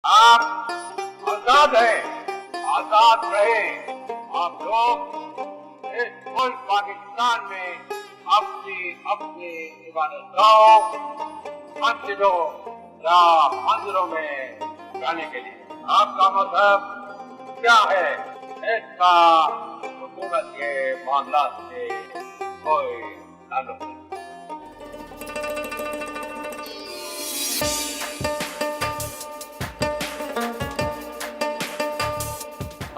आप आजाद हैं, आजाद रहे। आप लोग इस मुल्क पाकिस्तान में अपनी अपनी इबादतगाहों, मस्जिदों या मंदिरों में जाने के लिए आपका मजहब क्या है, इसका हुकूमत के मामलात से कोई ताल्लुक नहीं।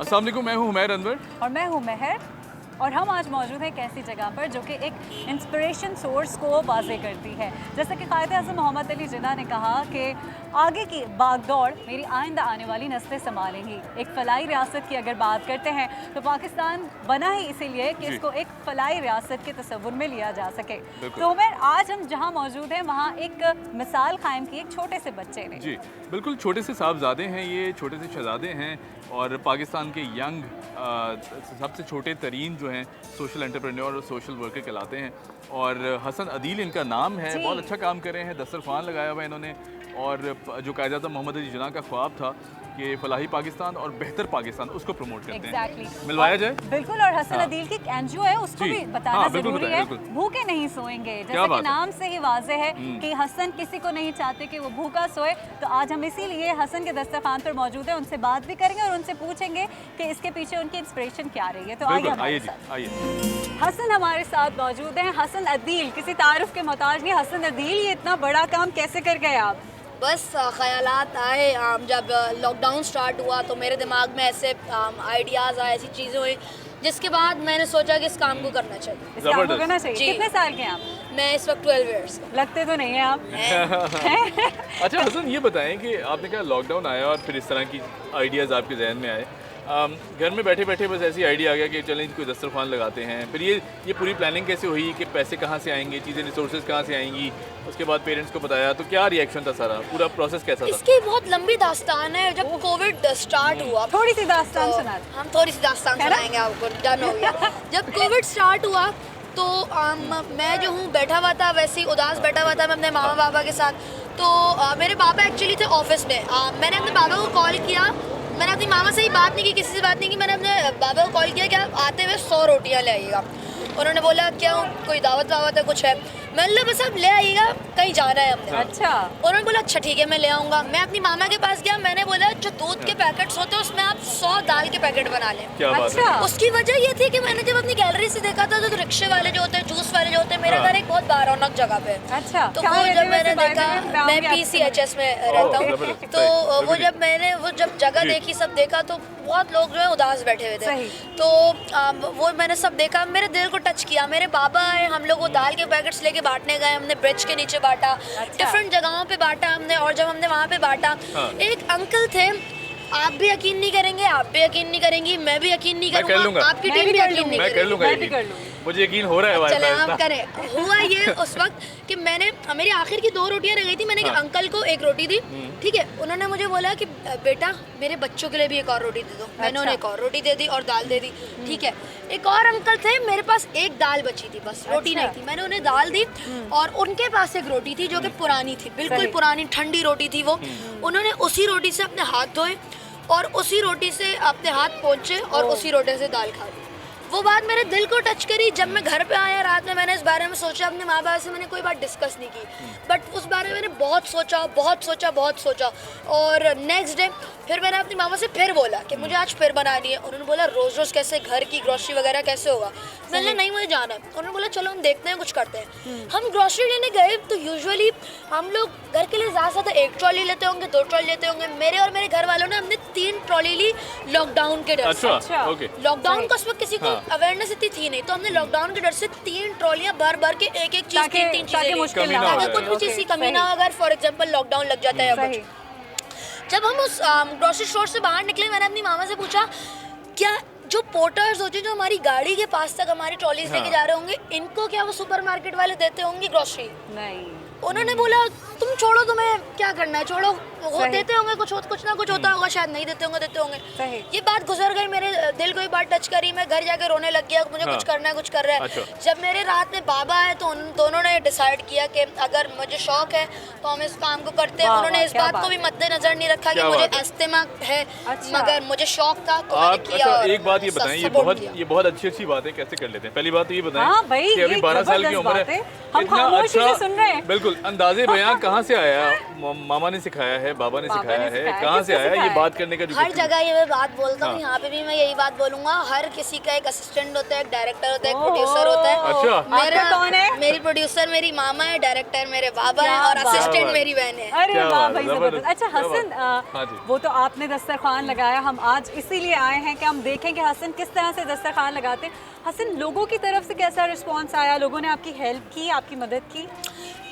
अस्सलाम वालेकुम, मैं हूं हुमैर अनवर और मैं हूँ महर, और हम आज मौजूद हैं एक ऐसी जगह पर जो कि एक इंस्पिरेशन सोर्स को वाजे करती है। जैसा कि कायदे आज़म मोहम्मद अली जिन्ना ने कहा कि आगे की बागदौड़ मेरी आइंदा आने वाली नस्लें संभालेंगी। एक फलाई रियासत की अगर बात करते हैं तो पाकिस्तान बना ही इसीलिए कि इसको एक फलाई रियासत के तस्वुर में लिया जा सके। तो उमर, आज हम जहाँ मौजूद हैं वहाँ एक मिसाल कायम की एक छोटे से बच्चे ने। जी बिल्कुल, छोटे से साहबजादे हैं, ये छोटे से शहजादे हैं और पाकिस्तान के यंग सबसे छोटे तरीन जो हैं सोशल एंटरप्रेन्योर और सोशल वर्कर कहलाते हैं। और हसन अदील इनका नाम है, बहुत अच्छा काम कर रहे हैं, दस्तरखान लगाया हुआ है इन्होंने। और जो कायदे आज़म मोहम्मद अली जिन्ना का ख्वाब था कि फलाही पाकिस्तान और बेहतर पाकिस्तान, उसको प्रमोट करते हैं। मिलवाया जाए बिल्कुल। और हसन अदील की एनजीओ है, उसको भी बताना जरूरी है। भूखे नहीं सोएंगे, जैसे कि नाम से ही वाजे है कि हसन किसी को नहीं चाहते कि वो भूखा सोए। तो आज हम इसीलिए हसन के दस्तरखान पर मौजूद है, उनसे बात भी करेंगे और उनसे पूछेंगे कि इसके पीछे उनकी इंस्पिरेशन क्या रही है। तो आइए हसन हमारे साथ मौजूद हैं। हसन अदील किसी तारुफ के मोहताज नहीं। हसन अदील, ये इतना बड़ा काम कैसे कर गए आप? बस ख़यालात आए। जब लॉकडाउन स्टार्ट हुआ तो मेरे दिमाग में ऐसे आइडियाज़ आए, ऐसी चीज़ें हुई जिसके बाद मैंने सोचा कि इस काम को करना चाहिए। इस काम को करना चाहिए। कितने साल के हैं आप? मैं इस वक्त 12 ईयर्स का। लगते तो नहीं है आप। अच्छा हसन, ये बताएं कि आपने कहा लॉकडाउन आया और फिर इस तरह की आइडियाज़ आपके जहन में आए। घर में बैठे बैठे बस ऐसी आइडिया आ गया कि चलें कोई दस्तरखान लगाते हैं। फिर ये पूरी प्लानिंग कैसे हुई कि पैसे कहाँ से आएंगे, चीज़ें रिसोर्सेज कहाँ से आएंगी, उसके बाद पेरेंट्स को बताया, तो क्या रिएक्शन था, सारा पूरा प्रोसेस कैसा था? इसकी बहुत लंबी दास्तान है। जब कोविड स्टार्ट हुआ, थोड़ी सी दास्तान सुना। हम थोड़ी सी दास्तान सुनाएंगे आपको, डन हो गया। जब कोविड स्टार्ट हुआ तो मैं जो हूँ बैठा हुआ था, वैसे ही उदास बैठा हुआ था मैं अपने मामा बाबा के साथ। तो मेरे पापा एक्चुअली थे ऑफिस में। मैंने अपने बाबा को कॉल किया। मैंने अपनी मामा से ही बात नहीं की, किसी से बात नहीं की। मैंने अपने बाबा को कॉल किया कि आप आते हुए 100 रोटियाँ ले आइएगा। उन्होंने बोला क्यों, कोई दावत वावत है, कुछ है? मैंने बस आप ले आइएगा, कहीं जाना है हमने। अच्छा। उन्होंने बोला अच्छा ठीक है मैं ले आऊँगा। मैं अपनी मामा के पास गया, मैंने बोला जो दूध के पैकेट्स होते हैं उसमें आप 100 दाल के पैकेट बना लें। क्या बात है? उसकी वजह ये थी कि मैंने जब अपनी गैलरी से देखा था तो रिक्शे वाले जो होते हैं, जूस वाले जो होते हैं, मेरा घर एक बहुत बारौनक जगह पे। अच्छा। तो वो जब मैंने देखा, मैं PCHS में रहता हूँ, तो वो जब जगह देखी, सब देखा, तो बहुत लोग जो है उदास बैठे हुए थे। तो वो मैंने सब देखा, मेरे दिल को टच किया। मेरे बाबा आए, हम लोग वो दाल के पैकेट्स लेके बांटने गए। हमने ब्रिज के नीचे बांटा, डिफरेंट जगहों पे बांटा हमने। और जब हमने वहाँ पे बांटा, एक अंकल थे, आप भी यकीन नहीं करेंगे, आप भी यकीन नहीं करेंगी, मैं भी यकीन नहीं करूँगा, आपकी टीम भी यकीन नहीं करेगी। मुझे यकीन हो रहा है। चले हम करें। हुआ ये उस वक्त कि मेरी आखिर की 2 रोटियां रह गई थी। मैंने अंकल को 1 रोटी दी, ठीक है। उन्होंने मुझे बोला कि बेटा मेरे बच्चों के लिए भी एक और रोटी दे दो। मैंने उन्हें एक और रोटी दे दी और दाल दे दी, ठीक है। एक और अंकल थे, मेरे पास एक दाल बची थी, बस रोटी नहीं थी। मैंने उन्हें दाल दी और उनके पास एक रोटी थी जो कि पुरानी थी, बिल्कुल पुरानी ठंडी रोटी थी वो। उन्होंने उसी रोटी से अपने हाथ धोए और उसी रोटी से अपने हाथ पोंछे और उसी रोटी से दाल खा ली। वो बात मेरे दिल को टच करी। जब मैं घर पे आया रात में, मैंने इस बारे में सोचा। अपने माँ बाप से मैंने कोई बात डिस्कस नहीं की, बट उस बारे में मैंने बहुत सोचा। और नेक्स्ट डे फिर मैंने अपनी मामा से फिर बोला कि मुझे आज फिर बनानी है। उन्होंने बोला रोज़ रोज़ कैसे, घर की ग्रोसरी वगैरह कैसे होगा? मैंने नहीं, मुझे जाना है। उन्होंने बोला चलो हम देखते हैं, कुछ करते हैं। हम ग्रोसरी लेने गए तो यूजुअली हम लोग घर के लिए ज़्यादा 1 ट्रॉली लेते होंगे, 2 ट्रॉली लेते होंगे। मेरे और मेरे घर वालों ने हमने 3 ट्रॉली ली लॉकडाउन के डर से। लॉकडाउन का उस वक्त किसी को अवेयरनेस इतनी थी नहीं, तो हमने लॉकडाउन के डर से 3 ट्रॉलियाँ भर के एक चीज़, 3 चीज़ें, कुछ भी चीज़ की कमी ना हो। अगर फॉर एग्जाम्पल लॉकडाउन लग जाता है या कुछ। जब हम उस ग्रोसरी स्टोर से बाहर निकले, मैंने अपनी मामा से पूछा क्या जो पोर्टर्स होते हैं जो हमारी गाड़ी के पास तक हमारी ट्रॉलीज लेके जा रहे होंगे, इनको क्या वो सुपरमार्केट वाले देते होंगे ग्रोसरी? नहीं। उन्होंने बोला तुम छोड़ो, तुम्हें क्या करना है छोड़ो, वो देते होंगे, कुछ ना कुछ होता होगा, शायद नहीं देते होंगे, देते होंगे। सही। ये बात गुजर गई, मेरे दिल को ये बात टच करी, मैं घर जाके रोने लग गया, मुझे कुछ करना है, कुछ कर रहा है। अच्छा। जब मेरे रात में बाबा आए तो उन दोनों ने डिसाइड किया कि अगर मुझे शौक है तो हम इस काम को करते हैं। वाह, उन्होंने वाह, इस क्या बात बात को भी मद्देनजर नहीं रखा कि क्या मुझे बात है। अस्थमा है, अच्छा। मगर मुझे शौक था तो आप मैंने किया। अच्छा और एक बात ये बताएं, support किया। ये बहुत अच्छी बात है, कैसे कर लेते हैं? पहली बात तो ये बताएं हाँ भाई, कि अभी ये 12 साल की जबरदस्त उम्र बात है, है। हम इतना खामोशी से अच्छा सुन रहे हैं। बिल्कुल अंदाजे बयां कहाँ से आया? मामा ने सिखाया है, बाबा ने सिखाया है, कहाँ से किसने आया ये सिखाया? बात करने का जो हर जगह ये मैं बात बोलता हूँ, हाँ। यहाँ पे भी मैं यही बात बोलूंगा, हर किसी का एक असिस्टेंट होता है, एक डायरेक्टर होता है, एक ओहो। प्रोड्यूसर होता है। अच्छा। आपका कौन है? मेरी प्रोड्यूसर मेरी मामा है, डायरेक्टर मेरे बाबा क्या है और बात। असिस्टेंट बात। मेरी बहन है। अरे क्या वाह बात, भाई, जबरदस्त, जबरदस्त। अच्छा क्या हसन, बात। हाँ जी। वो तो आपने दस्तरखान लगाया, हम आज इसीलिए आए हैं कि हम देखें कि हसन किस तरह से दस्तरखान लगाते हैं। हसन, लोगों की तरफ से कैसा रिस्पांस आया? लोगों ने आपकी हेल्प की, आपकी मदद की?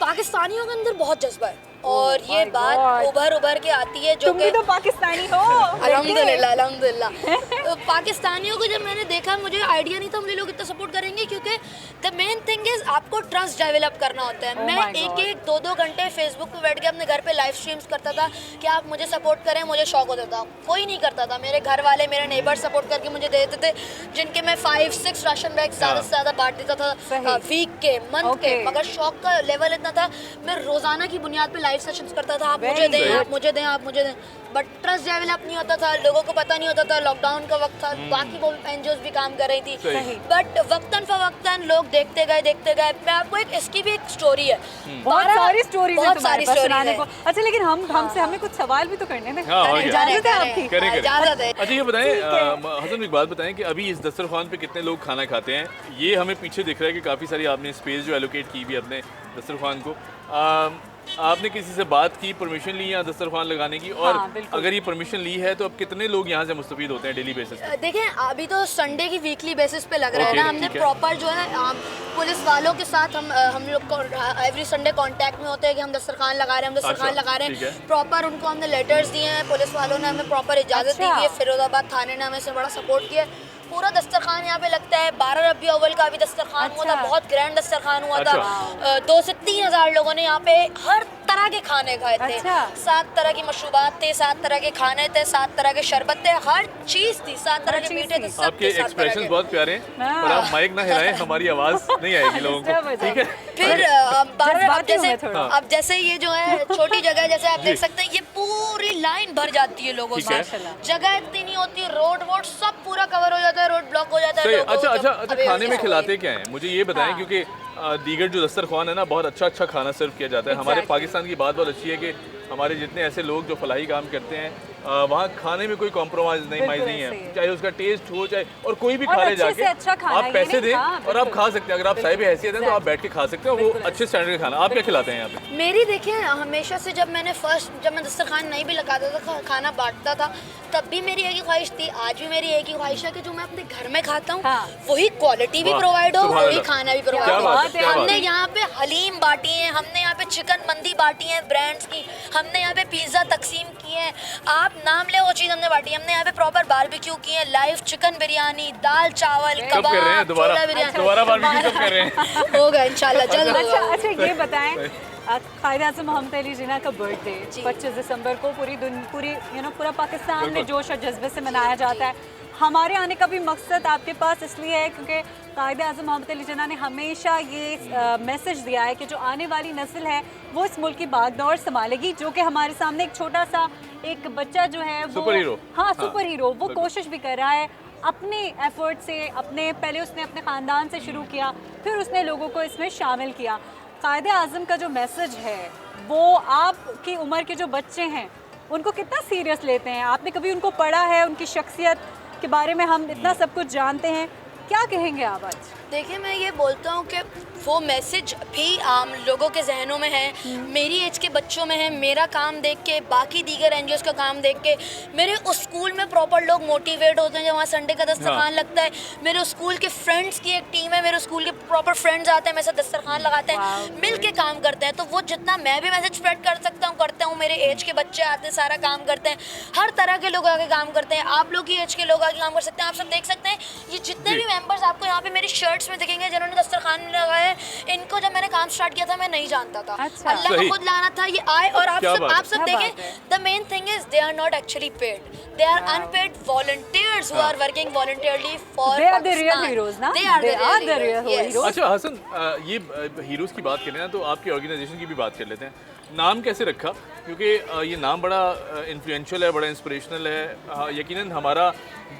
पाकिस्तानियों के अंदर बहुत जज्बा है और ये my बात God। उभर के आती है, जो तुम भी कि तो पाकिस्तानी हो। अल्हम्दुलिल्लाह अल्हम्दुलिल्लाह। तो पाकिस्तानियों को जब मैंने देखा, मुझे आइडिया नहीं था हम लोग इतना सपोर्ट करेंगे, क्योंकि द मेन थिंग इज आपको ट्रस्ट डेवलप करना होता है। Oh मैं my God। एक 2 घंटे फेसबुक पे बैठ के अपने घर पे लाइव स्ट्रीम्स करता था कि आप मुझे सपोर्ट करें, मुझे शौक होता था। कोई नहीं करता था, मेरे घर वाले, मेरे नेबर सपोर्ट करके मुझे दे देते थे, जिनके मैं 5-6 राशन बैग ज़्यादा से ज़्यादा बांट देता था सही। वीक के, मंथ के। Okay। मगर शौक का लेवल इतना था, मैं रोज़ाना की बुनियाद पे लाइव सेशंस करता था, आप Very मुझे दें, good। आप मुझे दें, आप मुझे दें। बट ट्रस्ट डेवलप नहीं होता था, लोगों को पता नहीं होता था, लॉकडाउन का वक्त था, बाकी वो एनजीओज भी काम कर रही थी। सही। बट वक्तन फवक्तन लोग देखते गए। मैं आपको इसकी भी एक स्टोरी है। बहुत सारी स्टोरीज हैं बहुत तुम्हारे सारी पास स्टोरीज सुनाने है। को। अच्छा, लेकिन हमसे हमें कुछ सवाल भी तो करने थे। हाँ, और क्या? इजाजत है आपकी? करें। इजाजत है। अच्छा ये बताएं, ठीक है। हसन एक बात बताएं कि अभी इस दस्तरखान पे कितने लोग खाना खाते हैं? ये हमें पीछे दिख रहा है कि काफ़ी सारी आपने स्पेस जो एलोकेट की भी अपने दस्तरखान को। आपने किसी से बात की, परमिशन ली यहाँ दस्तरखान लगाने की? और हाँ, बिल्कुल। अगर ये परमिशन ली है तो अब कितने लोग यहाँ से मुस्तफीद होते हैं डेली बेसिस पे? देखें, अभी तो संडे की वीकली बेसिस पे लग रहा है Okay, ना। हमने ठीक है। प्रॉपर जो है पुलिस वालों के साथ हम लोग एवरी संडे कांटेक्ट में होते हैं कि हम दस्तरखान लगा रहे हैं, हम दस्तरखान अच्छा, लगा रहे ठीक हैं। है। प्रॉपर उनको हमने लेटर्स दिए हैं, पुलिस वालों ने हमें प्रॉपर इजाज़त दी अच्छा। हुई है। फिरोजाबाद थाने ने हमें से बड़ा सपोर्ट किया है। पूरा दस्तरखान यहाँ पे लगता है। 12 रबी अव्वल का भी दस्तरखान हुआ था, अच्छा। बहुत ग्रैंड दस्तरखान हुआ था। अच्छा। 2 से 3 हज़ार लोगों ने यहाँ पे हर तरह के खाने खाए थे। अच्छा। 7 तरह की मशरूबात थे, 7 तरह के खाने थे, 7 तरह के शरबत थे, हर चीज़ थी, 7 तरह हर के चीज़ मीठे थे, थी। सब आपके थे 7 तरह एक्सप्रेशंस के। बहुत प्यारे हैं, हाँ। पर आप माइक ना हिलाएं, हमारी आवाज़ नहीं आएगी लोगों को, Disturb हो ठीक है? फिर जज्बाती हूँ मैं थोड़ा। अब जैसे ये जो है छोटी जगह, जैसे आप जी। देख सकते हैं, ये पूरी लाइन भर जाती है लोगों ठीक से। है। माशाल्लाह। जगह इतनी नहीं होती, रोड सब पूरा कवर हो जाता है, रोड ब्लॉक हो जाता है। सही। लोगों अच्छा को अच्छा जब अच्छा अभी खाने में ऐसी खिलाते हो क्या हैं मुझे ये बताएं, हाँ। क्योंकि दीगर जो दस्तरखान है ना, बहुत अच्छा खाना सर्व किया जाता है। हमारे Exactly। पाकिस्तान की बात बहुत अच्छी है कि हमारे जितने ऐसे लोग जो फलाही काम करते हैं, वहाँ खाने में कोई कॉम्प्रोमाइज़ नहीं बिल्कुल है, ऐसे ही है। चाहे उसका टेस्ट हो, चाहे और कोई भी और खा ले अच्छे जाके। से अच्छा खाना, आप ये पैसे नहीं, दें हाँ, और आप बिल्कुल। खा सकते हैं। अगर आप साहिब हैसियत हैं तो आप बैठ के खा सकते हो, वो बिल्कुल। अच्छे स्टैंडर्ड का खाना। आप क्या खिलाते हैं यहाँ पे? मेरी देखिए, हमेशा से जब मैं दस्तरखान नहीं भी लगाता था, खाना बांटता था, तब भी मेरी एक ही ख्वाहिश थी, आज भी मेरी एक ही ख्वाहिश है कि जो मैं अपने घर में खाता हूँ, हाँ। वही क्वालिटी भी वाह, प्रोवाइड हो, सुभान वही अल्लाह। खाना भी क्या प्रोवाइड हो। बात है, क्या बात हमने है। यहाँ पे हलीम बांटी है, हमने यहाँ पे चिकन मंदी बांटी है ब्रांड्स की, हमने यहाँ पे पिज्ज़ा तकसीम किए हैं, आप नाम ले वो चीज़ हमने बांटी। हमने यहाँ पे प्रॉपर बारबेक्यू किए हैं, लाइव चिकन बिरयानी, दाल चावल, कब कर रहे हैं कबाब, दोबारा? छोला बिरयानी। दोबारा बारबेक्यू कब कर रहे हैं? होगा इंशाल्लाह, जल्द अच्छा होगा। अच्छा, ये बताएं, कायद आज़म मोहम्मद अली जिन्ना का बर्थडे जी। 25 दिसंबर को पूरा पाकिस्तान में बिल्कुल। जोश और जज्बे से मनाया जाता है। हमारे आने का भी मकसद आपके पास इसलिए है क्योंकि कायद आज़म मोहम्मद अली जिन्ना ने हमेशा ये मैसेज दिया है कि जो आने वाली नस्ल है वो इस मुल्क की बागडोर संभालेगी, जो कि हमारे सामने एक छोटा सा एक बच्चा जो है वो सुपर हीरो। हाँ, सुपर हीरो, वो बिल्कुल। कोशिश भी कर रहा है अपने एफर्ट से। पहले उसने अपने ख़ानदान से शुरू किया, फिर उसने लोगों को इसमें शामिल किया। कायद आज़म का जो मैसेज है वो आपकी उम्र के जो बच्चे हैं उनको कितना सीरियस लेते हैं? आपने कभी उनको पढ़ा है? उनकी शख्सियत के बारे में हम इतना सब कुछ जानते हैं, क्या कहेंगे आप आज? देखिए, मैं ये बोलता हूँ कि वो मैसेज भी आम लोगों के जहनों में है, मेरी एज के बच्चों में है। मेरा काम देख के, बाकी दीगर एनजीओज़ का काम देख के, मेरे उस स्कूल में प्रॉपर लोग मोटिवेट होते हैं जब वहाँ संडे का दस्तरखान हाँ। लगता है। मेरे उस स्कूल के फ्रेंड्स की एक टीम है, मेरे स्कूल के प्रॉपर फ्रेंड्स आते हैं, मेरे साथ दस्तरखान लगाते हैं, Wow, मिल के काम करते हैं। तो वो जितना मैं भी मैसेज स्प्रेड कर सकता हूँ करता हूँ। मेरे एज के बच्चे आते हैं, सारा काम करते हैं, हर तरह के लोग आके काम करते हैं। आप लोग की एज के लोग आके काम कर सकते हैं। आप सब देख सकते हैं, ये जितने जी। भी मेंबर्स आपको यहाँ पे मेरी शर्ट कमेंट्स में देखेंगे जिन्होंने दस्तरखान लगाया है, इनको जब मैंने काम स्टार्ट किया था मैं नहीं जानता था। अच्छा। अल्लाह सही। को खुद लाना था ये आए, और आप क्या सब बात है। क्या देखें, बात है। The main thing is they are not actually paid, they are unpaid volunteers who are working voluntarily for They are the real heroes ना? They are They are the the real real heroes. heroes. अच्छा हसन, ये heroes की बात करें ना तो आपकी organisation की भी बात कर लेते हैं। नाम कैसे रखा, क्योंकि ये नाम बड़ा इन्फ्लुएंशियल है, बड़ा इंस्पिरेशनल है। यकीनन हमारा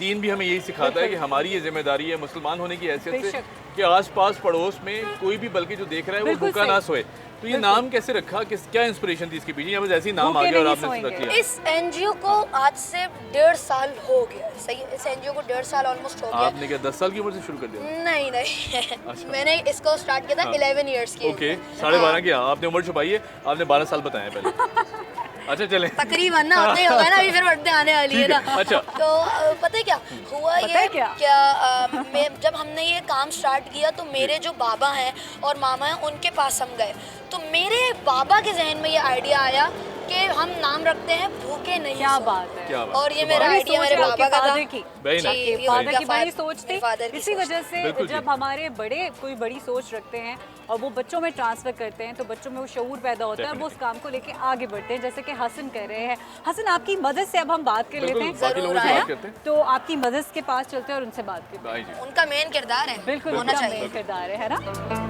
दीन भी हमें यही सिखाता है कि हमारी ये जिम्मेदारी है मुसलमान होने की हैसियत से बेशक। कि आस-पास पड़ोस में कोई भी बल्कि जो देख रहा है वो बिल्कुल भूखा सही। ना सोए। तो ये नाम कैसे रखा, क्या इंस्पिरेशन थी इसके पीछे, या बस ऐसे ही नाम आ भूखे गया और नहीं आपने सोएंगे। रख लिया? इस एनजीओ को आज से 1.5 साल हो गया, सही है, इस एनजीओ को 1.5 साल ऑलमोस्ट हो गया। आपने क्या 10 साल की उम्र से शुरू कर दिया? नहीं अच्छा। मैंने इसको स्टार्ट किया था 11 इयर्स की। ओके, 12.5 की आपने उम्र छुपाई है, आपने 12 साल बताया पहले। अच्छा चलें। तकरीबन ना होते ही होगा ना, अभी फिर बढ़ते आने वाली है ना। अच्छा। तो पता है क्या हुआ, पता है ये क्या? जब हमने ये काम स्टार्ट किया तो मेरे जो बाबा हैं और मामा हैं उनके पास हम गए, तो मेरे बाबा के जहन में ये आइडिया आया कि हम नाम रखते हैं भूखे नहीं क्या सोए। बात है। क्या बात और ये है। मेरा बड़ी आइडिया सोच मेरे है आपके बाबा का था। father की। Very जी, nice, ये very फादर nice। की बड़ी सोच थी, मेरे father की इसी सोच वजह से बिल्कुल जी। जब हमारे बड़े कोई बड़ी सोच रखते हैं और वो बच्चों में ट्रांसफर करते हैं तो बच्चों में वो शऊर पैदा होता है और वो उस काम को लेके आगे बढ़ते हैं, जैसे कि हसन कर रहे हैं। हसन, आपकी मदद से अब हम बात कर लेते बिल्कुल, हैं, बाकी लोगों से है बात ना? करते हैं। तो आपकी मदद के पास चलते हैं और उनसे बात करते हैं। भाई जी। उनका मेन किरदार है, बिल्कुल होना उनका चाहिए। मेन किरदार है ना।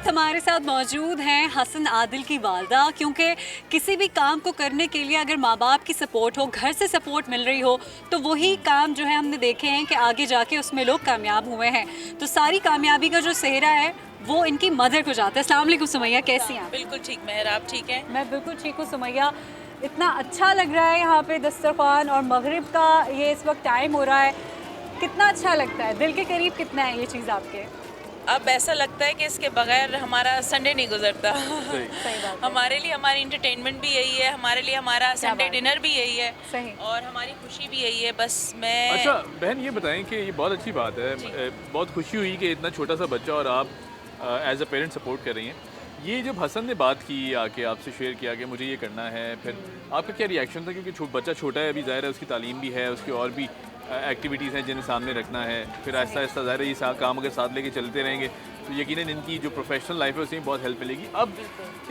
हमारे साथ मौजूद हैं हसन आदिल की वालदा, क्योंकि किसी भी काम को करने के लिए अगर माँ बाप की सपोर्ट हो, घर से सपोर्ट मिल रही हो, तो वही काम जो है हमने देखे हैं कि आगे जाके उसमें लोग कामयाब हुए हैं। तो सारी कामयाबी का जो सेहरा है वो इनकी मदर को जाता है। अस्सलाम वालेकुम सुमैया, कैसी हैं आप? बिल्कुल ठीक मेहर, आप ठीक हैं? मैं बिल्कुल ठीक हूँ सुमैया। इतना अच्छा लग रहा है यहाँ पे दस्तरखान, और मगरिब का ये इस वक्त टाइम हो रहा है, कितना अच्छा लगता है, दिल के करीब कितना है ये चीज़ आपके? अब ऐसा लगता है कि इसके बगैर हमारा संडे नहीं गुजरता। सही बात है। हमारे लिए हमारी इंटरटेनमेंट भी यही है, हमारे लिए हमारा संडे बात है। डिनर भी यही है, सही। और हमारी खुशी भी यही है। बस मैं अच्छा बहन, ये बताएं कि ये बहुत अच्छी बात है, बहुत खुशी हुई कि इतना छोटा सा बच्चा और आप एज अ पेरेंट सपोर्ट कर रही हैं। ये जब हसन ने बात की आके आपसे शेयर किया कि मुझे ये करना है, फिर आपका क्या रिएक्शन था? क्योंकि बच्चा छोटा है अभी, ज़ाहिर है उसकी तालीम भी है, उसकी और भी एक्टिविटीज़ हैं जिन्हें सामने रखना है, फिर आहिस्ता आहिस्ता ज़ाहिर है ये काम अगर साथ लेके चलते रहेंगे तो यकीनन इनकी जो प्रोफेशनल लाइफ है उसमें बहुत हेल्प मिलेगी। अब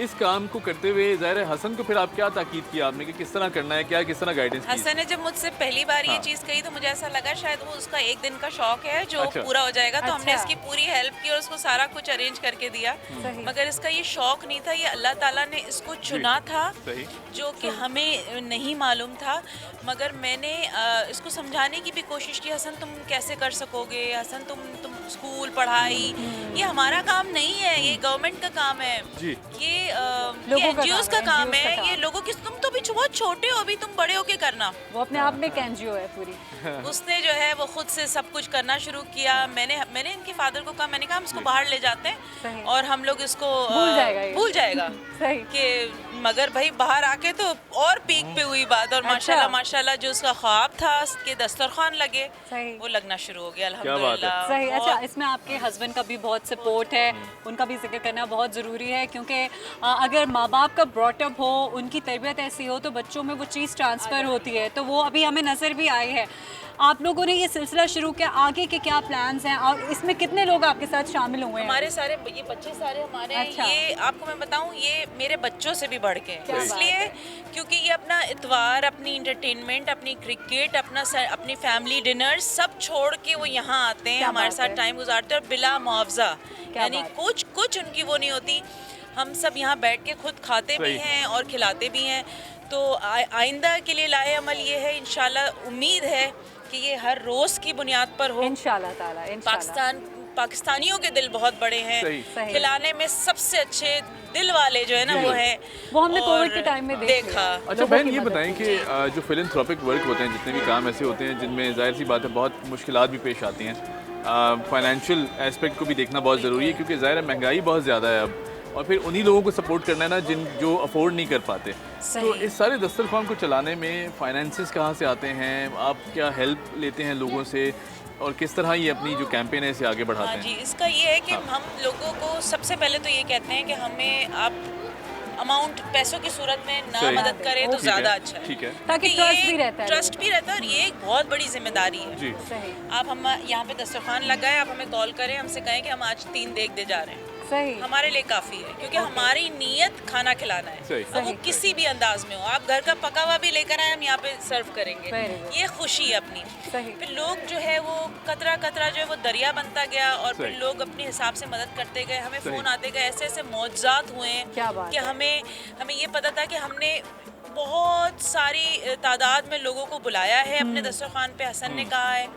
इस काम को करते हुए ज़ाहिर है हसन को फिर आप क्या ताकीद किया आपने कि किस तरह करना है, क्या किस तरह गाइडेंस की? हसन ने जब मुझसे पहली बार ये हाँ। चीज़ कही तो मुझे ऐसा लगा शायद वो उसका एक दिन का शौक है जो अच्छा। पूरा हो जाएगा, तो हमने अच्छा। इसकी पूरी हेल्प की और उसको सारा कुछ अरेंज करके दिया। सही। मगर इसका ये शौक नहीं था, ये अल्लाह ताला ने इसको चुना था, सही। जो कि हमें नहीं मालूम था। मगर मैंने इसको समझाने की भी कोशिश की, हसन तुम कैसे कर सकोगे, हसन तुम स्कूल पढ़ाई, ये हमारा काम नहीं है, ये गवर्नमेंट का काम है, जी। ये लोगों का एनजीओज काम का है, काम NGOs का है, काम। ये लोगों की, तुम तो भी बहुत छोटे हो, अभी तुम बड़े होके करना। वो अपने आप में एक एनजीओ है पूरी। उसने जो है वो खुद से सब कुछ करना शुरू किया। मैंने इनके फादर को कहा, मैंने कहा हम इसको बाहर ले जाते सही। हैं और हम लोग इसको भूल जाएगा ये। सही। कि मगर भाई बाहर आके तो और पीक पे हुई बात, और अच्छा। माशाल्लाह जो उसका ख्वाब था उसके दस्तरखान लगे, सही। वो लगना शुरू हो गया बात है। अल्हम्दुलिल्लाह। सही। बहुत- अच्छा, इसमें आपके हस्बैंड का भी बहुत सपोर्ट है, उनका भी जिक्र करना बहुत ज़रूरी है, क्योंकि अगर माँ बाप का ब्रॉटअप हो, उनकी तरबियत ऐसी हो, तो बच्चों में वो चीज़ ट्रांसफ़र होती है, तो वो अभी हमें नज़र भी आई है। आप लोगों ने ये सिलसिला शुरू किया, आगे के क्या प्लान्स हैं और इसमें कितने लोग आपके साथ शामिल हुए हैं? हमारे सारे ये बच्चे सारे हमारे हैं। अच्छा। ये आपको मैं बताऊं, ये मेरे बच्चों से भी बढ़ के हैं। क्या बात इसलिए है। क्योंकि ये अपना इतवार, अपनी इंटरटेनमेंट, अपनी क्रिकेट, अपनी फैमिली डिनर सब छोड़ के वो यहाँ आते हैं, क्या हमारे बात साथ है। टाइम गुजारते हैं, और बिला मुआवजा, क्या यानी बात कुछ उनकी वो नहीं होती। हम सब यहाँ बैठ के खुद खाते भी सही। हैं और खिलाते भी हैं। तो आइंदा के लिए लाए अमल ये है, इंशाल्लाह उम्मीद है कि ये हर रोज़ की बुनियाद पर हो। इंशाल्लाह ताला, इंशाल्लाह। पाकिस्तानियों के दिल बहुत बड़े हैं, सही। सही। खिलाने में सबसे अच्छे दिल वाले जो है ना वो है, वो हमने और कोविड के टाइम में देखा। लिया। अच्छा लोगों बहन, की ये मदद बताएं कि जो फिलैंथ्रोपिक वर्क होते हैं, जितने भी काम ऐसे होते हैं जिनमें जाहिर सी बात है बहुत मुश्किलात भी पेश आती हैं, फाइनेंशियल एस्पेक्ट को भी देखना बहुत ज़रूरी है, क्योंकि ज़ाहिर है महंगाई बहुत ज़्यादा है अब, और फिर उन्हीं लोगों को सपोर्ट करना है ना जो अफोर्ड नहीं कर पाते। तो इस सारे दस्तरखान को चलाने में फाइनेंसेस कहाँ से आते हैं, आप क्या हेल्प लेते हैं लोगों से, और किस तरह ये अपनी जो कैंपेन है इसे आगे बढ़ाते हाँ हैं? जी, इसका ये है कि हम लोगों को सबसे पहले तो ये कहते हैं कि हमें आप अमाउंट पैसों की सूरत में ना सही। मदद करे तो ठीक ज़्यादा है, अच्छा है, ठीक है। ताकि क्योंकि trust ये भी रहता है ट्रस्ट भी रहता है और ये एक बहुत बड़ी जिम्मेदारी है। जी सही आप हम यहाँ पे दस्तरखान लगाए, आप हमें कॉल करें, हमसे कहें कि हम आज 3 देख दे जा रहे हैं, सही हमारे लिए काफ़ी है, क्योंकि हमारी नीयत खाना खिलाना है। सही। अब वो किसी भी अंदाज में हो, आप घर का पका हुआ भी लेकर आए, हम यहाँ पे सर्व करेंगे, Very good. ये खुशी है अपनी। सही। फिर लोग जो है वो कतरा कतरा जो है वो दरिया बनता गया और फिर सही। लोग अपने हिसाब से मदद करते गए, हमें सही। फ़ोन आते गए, ऐसे ऐसे मौजज़ात हुए हैं क्या बात कि है। हमें ये पता था कि हमने बहुत सारी तादाद में लोगों को बुलाया है अपने दस्तरखान पे, हसन ने कहा है,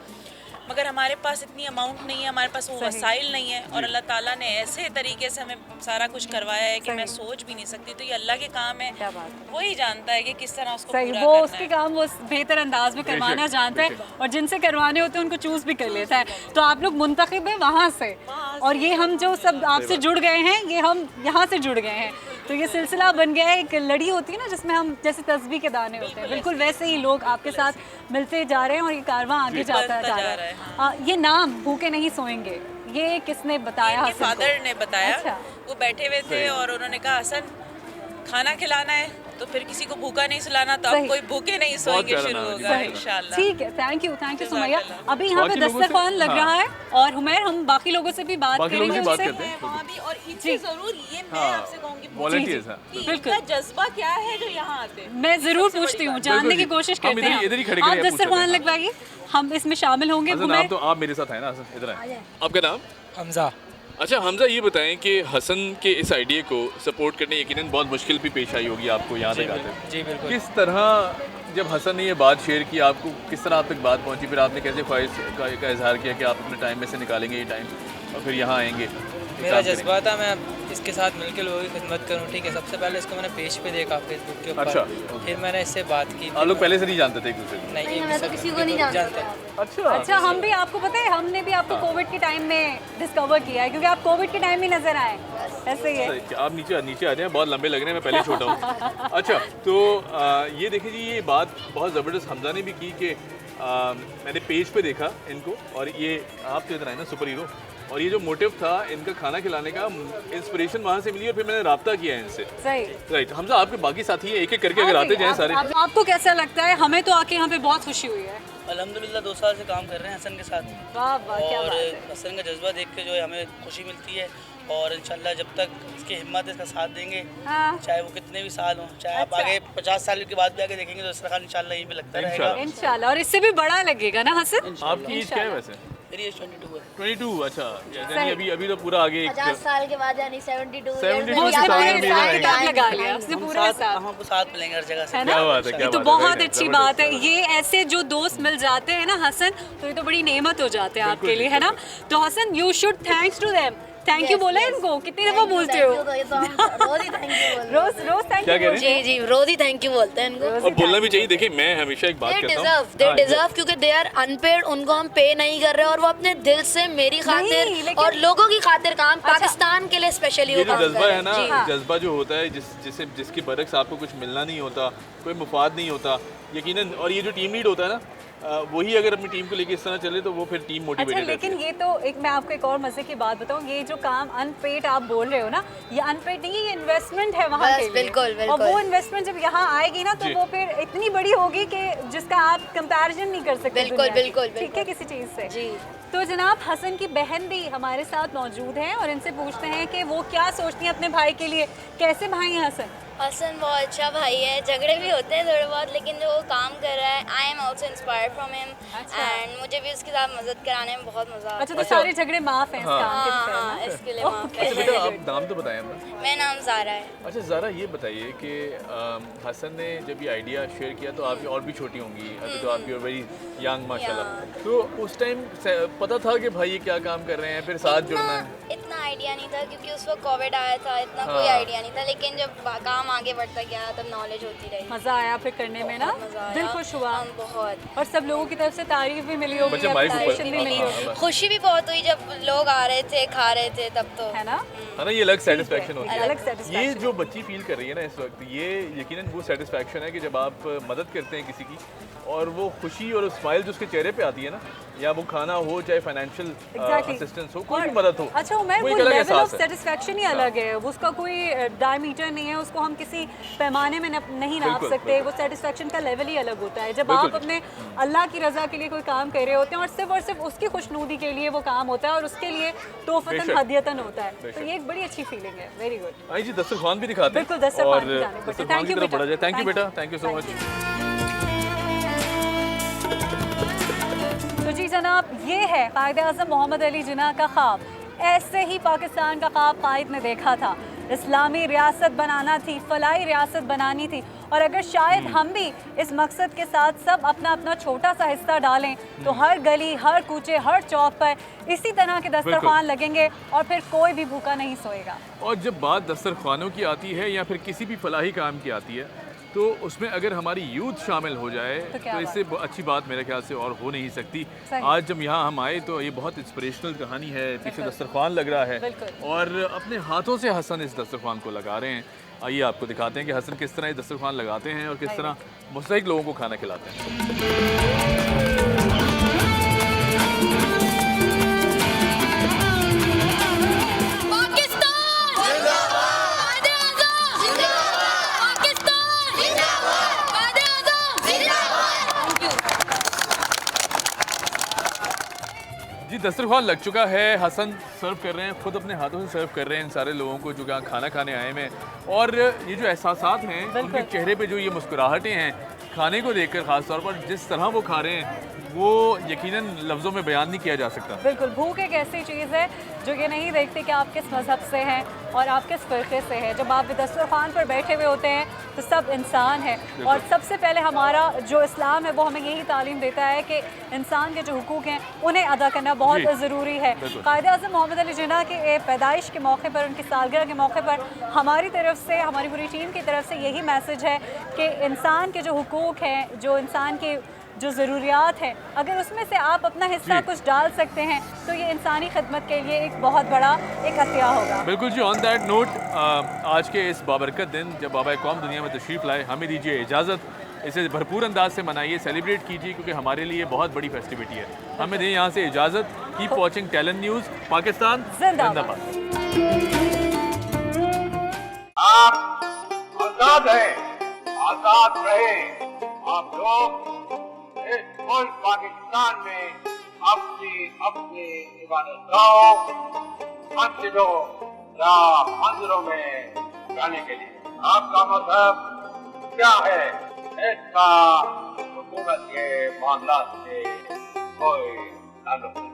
मगर हमारे पास इतनी अमाउंट नहीं है, हमारे पास वो सही। वसाइल नहीं है और अल्लाह ताला ने ऐसे तरीके से हमें सारा कुछ करवाया है कि सही। मैं सोच भी नहीं सकती। तो ये अल्लाह के काम है, क्या बात है। वही जानता है कि किस तरह उसको सही पूरा वो करना उसके है। काम वो बेहतर अंदाज में करवाना बेशक, जानता है बेशक। और जिनसे करवाने होते हैं उनको चूज भी कर लेता है। तो आप लोग मुंतखब है वहाँ से और ये हम जो सब आपसे जुड़ गए हैं ये हम यहाँ से जुड़ गए हैं। तो ये सिलसिला बन गया है, एक लड़ी होती है ना जिसमें हम जैसे तस्बीह के दाने होते हैं, बिल्कुल वैसे ही लोग आपके साथ मिलते जा रहे हैं और ये कारवां आगे जाता बढ़ता जा जा रहा रहा है। है, हाँ, ये नाम भूखे नहीं सोएंगे ये किसने बताया? इनके हसन को? फादर ने बताया, अच्छा। वो बैठे हुए थे और उन्होंने कहा हसन खाना खिलाना है तो फिर किसी को भूखा नहीं सुलाना, तो सही। अब कोई भूखे नहीं सोएंगे प्यारा शुरू नाम है, होगा सही। इंशाल्लाह। ठीक है, थैंक यू सुमैया। जज़ाकल्लाह। अभी यहाँ पे बाकी लोगों से- दस्तरखान लग हाँ। रहा है और हुमैर हम बाकी लोगों से भी बात बाकी लोगों करेंगे से बात उनसे। करते हैं। वहाँ भी और जी। इनसे जरूर ये मैं हाँ, आपसे कहूँगी volunteers हैं, कि बिल्कुल। इनका जज्बा क्या है जो यहाँ आते हैं। मैं जरूर सबसे पूछती बड़ी हूँ, बात। जानने की बिल्कुल जी। कोशिश हम करते हैं। इधर ही खड़े आप खड़े पूछ दस्तरखान रहे हैं। लगवाइए, हम इसमें शामिल होंगे। हसन हुमैर आप तो आप मेरे साथ हैं ना हसन, इधर आए। आपका नाम? हमजा। अच्छा हमजा, ये बताएं कि हसन के इस आइडिया को सपोर्ट करने यकीनन बहुत मुश्किल भी पेश आई होगी आपको यहाँ तक आते हुए। जी बिल्कुल। किस तरह जब हसन ने ये बात शेयर की आपको, किस तरह आप तक बात पहुंची, फिर आपने कैसे ख्वाहिश का इजहार किया कि आप अपने टाइम में से निकालेंगे ये टाइम और फिर यहाँ आएंगे? ये मेरा काम करेंगे? जज्बा था मैं इसके साथ मिलकर लोगों की खिदमत करूं। ठीक है, सबसे पहले इसको मैंने पेज पे देखा फेसबुक के ऊपर। अच्छा। फिर मैंने इससे बात की। आप लोग पहले से नहीं जानते थे एक दूसरे को? नहीं, मैं तो किसी को नहीं जानता। अच्छा अच्छा, हम भी आपको पता है हमने भी आपको कोविड के टाइम में डिस्कवर किया है क्योंकि आप कोविड के टाइम में नजर आए, ऐसे ही है। सही, आप नीचे आ जाए, बहुत लंबे लग रहे हैं, मैं पहले छोटा हूँ। अच्छा तो ये देखिए जी, ये बात बहुत ज़बरदस्त हमजा ने भी की कि मैंने पेज पे देखा इनको और ये आप तो इधर आए ना सुपर हीरो, और ये जो मोटिव था इनका खाना खिलाने का, इंस्पिरेशन वहाँ से मिली और फिर मैंने रब्ता किया इनसे। सही। राइट हमजा, आपके बाकी साथी एक एक करके अगर आते जाएं सारे। आपको कैसा लगता है? हमें तो आके यहाँ पे बहुत खुशी हुई है। अल्हम्दुलिल्लाह 2 साल से काम कर रहे हैं हसन के साथ वाह वाह, क्या और बात है। हसन का जज्बा देख के जो है हमें खुशी मिलती है और इंशाल्लाह जब तक इसकी हिम्मत है इसका साथ देंगे, हाँ। चाहे वो कितने भी साल हों, चाहे आप अच्छा। आगे 50 साल के बाद भी आगे देखेंगे तो दस्तरखान इंशाल्लाह यहीं पे लगता रहेगा। इंशाल्लाह। इंशाल्लाह, और इससे भी बड़ा लगेगा ना हसन? आपकी एज क्या है वैसे? मेरी एज 22 है। 22। अच्छा यानी अभी तो पूरा आगे एक 50 साल के बाद यानी 72 72 वो उसने साल पूरे में हिसाब भी किताब लगा लिया, उसने पूरे हिसाब। हम आपको साथ मिलेंगे हर जगह से। है ना? क्या बात है, क्या ये तो बात है, बहुत very अच्छी nice, बात है। ये ऐसे जो दोस्त मिल जाते हैं ना हसन, तो ये तो बड़ी नेमत हो जाते हैं आपके लिए, है ना? तो Hasan you should thanks to them. Thank you बोला इनको, कितनी दफा बोलते हो? रोज ही थैंक यू रोज रोज थैंक क्या यू कह रहे जी जी रोज ही थैंक यू बोलते हैं इनको। और बोलना भी चाहिए। देखिए मैं हमेशा एक बात कहता हूँ, दे हाँ, डिजर्व क्योंकि दे आर अनपेड, उनको हम पे नहीं कर रहे और वो अपने दिल से मेरी खातिर लेकिन- और लोगों की खातिर काम, पाकिस्तान के लिए स्पेशली ये वो जो काम कर जज्बा रहे है ना, हैं। जी। जज्बा जो होता है जिसके बरक्स आपको कुछ मिलना नहीं होता, कोई मुफाद नहीं होता यकीनन, और ये जो टीम लीड होता है ना, वही अगर अपनी टीम को लेके इस तरह चले तो वो फिर टीम अच्छा, मोटिवेटेड रहती लेकिन है। ये तो एक मैं आपको एक और मजे की बात बताऊं, ये जो काम अनपेड आप बोल रहे हो ना, ये अनपेड नहीं, ये इन्वेस्टमेंट है वहाँ बस, के लिए। बिल्कुल, और बिल्कुल। वो इन्वेस्टमेंट जब यहाँ आएगी ना तो जी। वो फिर इतनी बड़ी होगी कि जिसका आप कंपैरिजन नहीं कर सकते बिल्कुल, दुनिया की। बिल्कुल, ठीक है, बिल्कुल। किसी चीज़ से। जी। तो जनाब हसन की बहन भी हमारे साथ मौजूद हैं और इनसे पूछते हैं कि वो क्या सोचती हैं अपने भाई के लिए। कैसे भाई हैं हसन? हसन बहुत अच्छा भाई है, झगड़े भी होते हैं थोड़े बहुत, लेकिन जो वो काम कर रहा है I am also inspired from him अच्छा। एंड मुझे भी उसके साथ मदद कराने में बहुत मजा आता अच्छा, तो सारे झगड़े माफ हैं इस हाँ। काम के है। विषय में? हाँ, इसके लिए माफ अच्छा है। बेटा आप नाम तो बताएं अपना। मेरा नाम ज़ारा है। अच्छा ज़रा ये बताइए कि हसन ने जब ये आइडिया शेयर किया तो आप और भी छोटी होंगी, अभी तो आप वेरी यंग माशाल्लाह, तो उस टाइम पता था कि भाई ये क्या काम कर रहे हैं, फिर साथ जुड़ना है? इतना आइडिया नहीं था क्योंकि उस वक्त कोविड आया था, इतना कोई हाँ। आइडिया नहीं था, लेकिन जब काम आगे बढ़ता गया तब नॉलेज होती रही। मज़ा आया फिर करने में ना? बहुत मजा आया। दिल खुश हुआ हम बहुत और सब लोगों की तरफ से तारीफ भी मिली होगी, बच्चे माइक ऊपर- appreciation भी मिली हाँ, होगी, हाँ, खुशी भी बहुत हुई जब लोग आ रहे थे, खा रहे थे, तब तो है ना? है ना, ये अलग सेटिस्फेक्शन होती है। अलग ये satisfaction। जो बच्ची फील कर रही है ना इस वक्त, ये यकीनन वो सेटिस्फेक्शन है कि जब आप मदद करते हैं किसी की और वो खुशी और स्माइल जो उसके चेहरे पे आती है ना, या वो खाना हो चाहे फाइनेंशियल Exactly। असिस्टेंस हो, कोई और- भी मदद हो, अच्छा उमर, वो एक अलग लेवल ऑफ एहसास है। सेटिस्फेक्शन ही अलग है, उसका कोई डायमीटर नहीं है, उसको हम किसी पैमाने में नहीं नाप बिल्कुल, सकते। वो सेटिस्फेक्शन का लेवल ही अलग होता है। जब बिल्कुल। आप अपने अल्लाह की रज़ा के लिए कोई काम कर रहे होते हैं और सिर्फ उसकी खुशनुदी के लिए वो काम होता है और उसके लिए तोहफतन बेशक। हदियतन होता है, बेशक। तो ये एक बड़ी अच्छी फीलिंग है। Very good. आई जी दस्तरखान भी दिखाते हैं। बिल्कुल, दस्तरखान और की जानिब बढ़ते हैं। दस्तरखान Thank की you तरफ बढ़ा बेटा। जाए। Thank you Thank you. बेटा, thank you so Thank much. तो जी जनाब, ये है कायद आज़म मोहम्मद अली जिन्ना का ख्वाब। ऐसे ही पाकिस्तान का ख्वाब कायद ने देखा था। इस्लामी रियासत बनाना थी, फलाही रियासत बनानी थी, और अगर शायद हम भी इस मकसद के साथ सब अपना अपना छोटा सा हिस्सा डालें तो हर गली, हर कूचे, हर चौक पर इसी तरह के दस्तरखान लगेंगे और फिर कोई भी भूखा नहीं सोएगा। और जब बात दस्तरखानों की आती है या फिर किसी भी फलाही काम की आती है, तो उसमें अगर हमारी यूथ शामिल हो जाए तो इससे अच्छी बात मेरे ख्याल से और हो नहीं सकती। आज जब यहाँ हम आए तो ये बहुत इंस्पिरेशनल कहानी है। पीछे दस्तरखान लग रहा है और अपने हाथों से हसन इस दस्तरखान को लगा रहे हैं। आइए आपको दिखाते हैं कि हसन किस तरह ये दस्तरखान लगाते हैं और किस तरह मुस्तहिक लोगों को खाना खिलाते हैं। जी दस्तरखान लग चुका है। हसन सर्व कर रहे हैं, खुद अपने हाथों से सर्व कर रहे हैं इन सारे लोगों को जो यहाँ खाना खाने आए हैं। और ये जो एहसासात हैं, उनके चेहरे पे जो ये मुस्कुराहटें हैं खाने को देखकर, ख़ास तौर पर जिस तरह वो खा रहे हैं, वो यकीनन लफ्ज़ों में बयान नहीं किया जा सकता। बिल्कुल, भूख एक ऐसी चीज़ है जो ये नहीं देखती कि आप किस मज़हब से हैं और आप किस फ़िरक़े से हैं। जब आप दस्तरखान पर बैठे हुए होते हैं तो सब इंसान है। और सबसे पहले हमारा जो इस्लाम है वो हमें यही तालीम देता है कि इंसान के जो हुकूक हैं उन्हें अदा करना बहुत ज़रूरी है। कायद आज़म मोहम्मद अली जिन्ना के पैदाइश के मौके पर, उनकी सालगिरह के मौके पर हमारी तरफ से, हमारी पूरी टीम की तरफ से यही मैसेज है कि इंसान के जो हुकूक हैं, जो इंसान की जो ज़रूरियात हैं, अगर उसमें से आप अपना हिस्सा कुछ डाल सकते हैं तो ये इंसानी खिदमत के लिए एक बहुत बड़ा एक अतिया होगा। बिल्कुल जी। ऑन दैट नोट, आज के इस बाबरकत दिन जब बाबा कौम दुनिया में तशरीफ़ लाए, हमें दीजिए इजाज़त। इसे भरपूर अंदाज से मनाइए, सेलिब्रेट कीजिए, क्योंकि हमारे लिए बहुत बड़ी फेस्टिविटी है। हमें दें यहाँ से इजाज़त। Keep watching talent news. Pakistan जिंदाबाद। आप आजाद हैं, आजाद रहे। आप लोग इस मुल्क पाकिस्तान में अपनी इबादतगाहों, मस्जिदों या मंदिरों में जाने के लिए आपका मजहब क्या है, इसका हुकूमत के मामलात से कोई ताल्लुक नहीं।